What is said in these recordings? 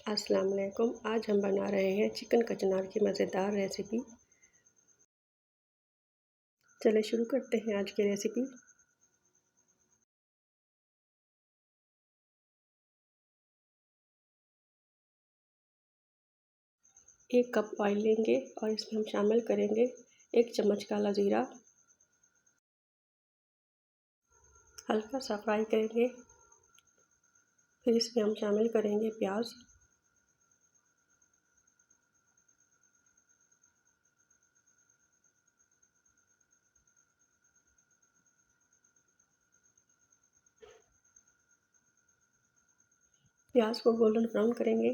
अस्सलाम वालेकुम। आज हम बना रहे हैं चिकन कचनार की मज़ेदार रेसिपी। चलिए शुरू करते हैं आज की रेसिपी। 1 कप ऑयल लेंगे और इसमें हम शामिल करेंगे 1 चम्मच काला ज़ीरा। हल्का सा फ्राई करेंगे। फिर इसमें हम शामिल करेंगे प्याज। प्याज को गोल्डन ब्राउन करेंगे।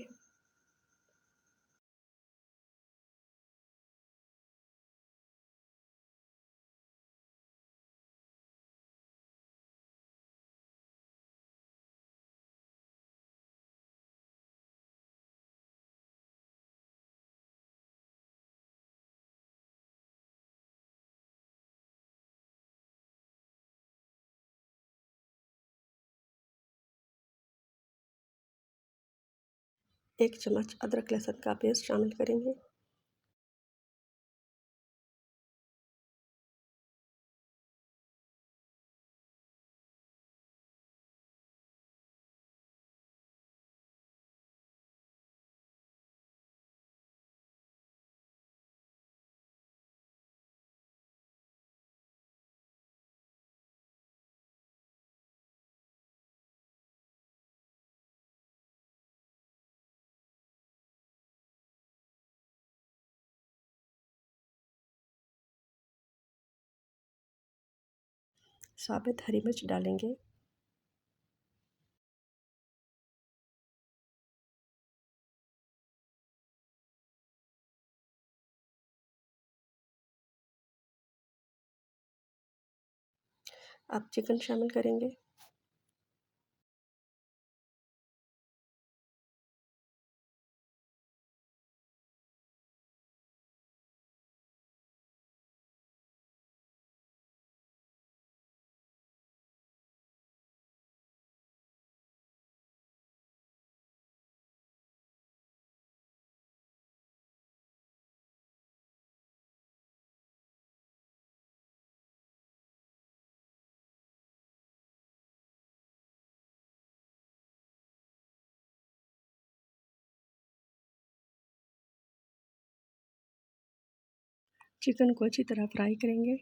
एक चम्मच अदरक लहसुन का पेस्ट शामिल करेंगे। साबुत हरी मिर्च डालेंगे। अब चिकन शामिल करेंगे। चिकन को अच्छी तरह फ्राई करेंगे।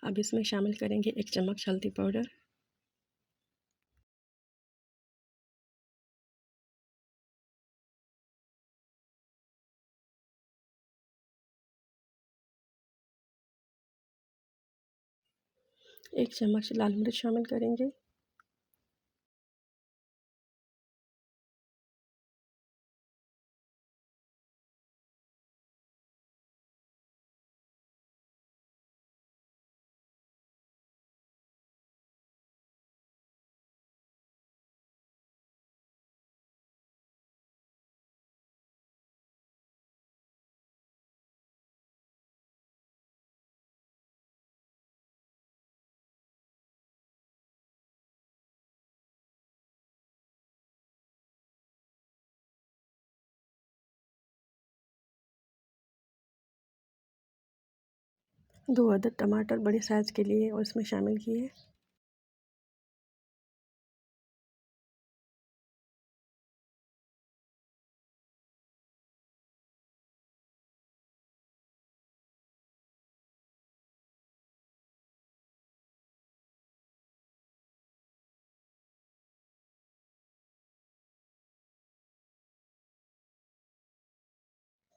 अब इसमें शामिल करेंगे 1 चम्मच हल्दी पाउडर। एक चम्मच लाल मिर्च शामिल करेंगे। दो अदद टमाटर बड़े साइज़ के लिए और इसमें शामिल किए।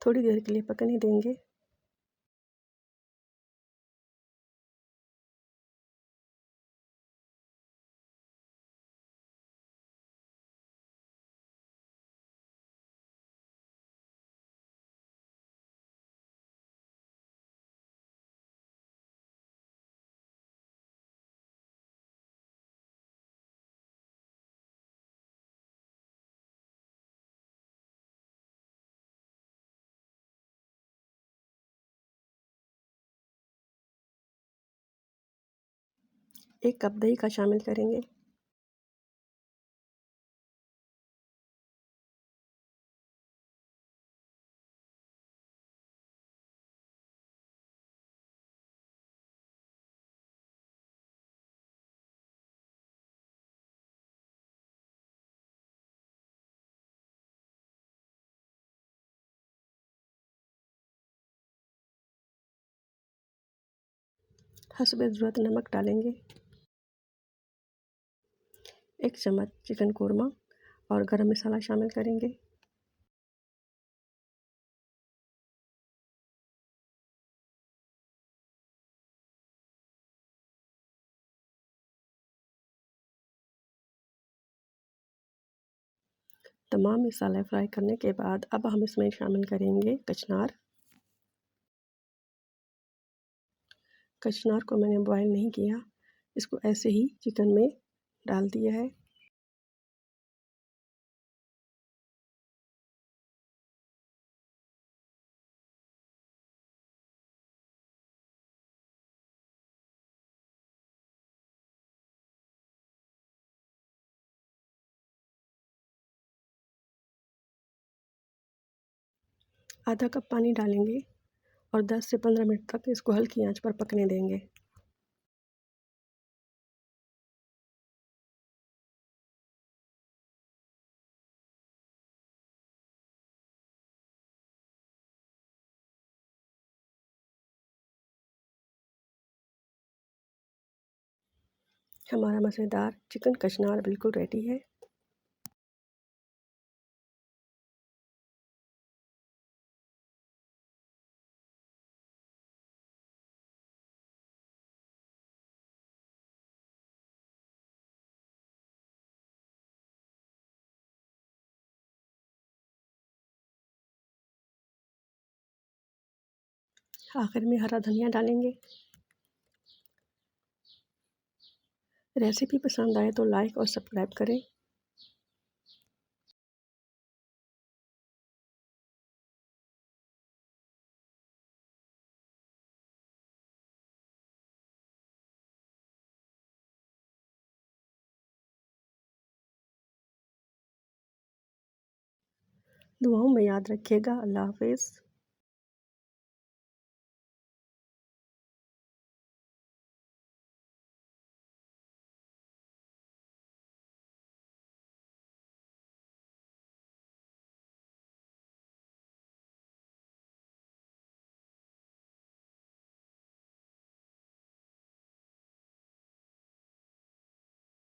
थोड़ी देर के लिए पकने देंगे। एक कप दही का शामिल करेंगे। हस्बे ज़रूरत नमक डालेंगे। 1 चम्मच चिकन कोरमा और गरम मसाला शामिल करेंगे। तमाम मसाले फ्राई करने के बाद अब हम इसमें शामिल करेंगे कचनार। कचनार को मैंने बॉयल नहीं किया, इसको ऐसे ही चिकन में डाल दिया है। आधा कप पानी डालेंगे और 10 से 15 मिनट तक इसको हल्की आंच पर पकने देंगे। हमारा मज़ेदार चिकन कचनार बिल्कुल रेडी है। आखिर में हरा धनिया डालेंगे। रेसिपी पसंद आए तो लाइक और सब्सक्राइब करें। दुआओं में याद रखिएगा। अल्लाह हाफ़िज़।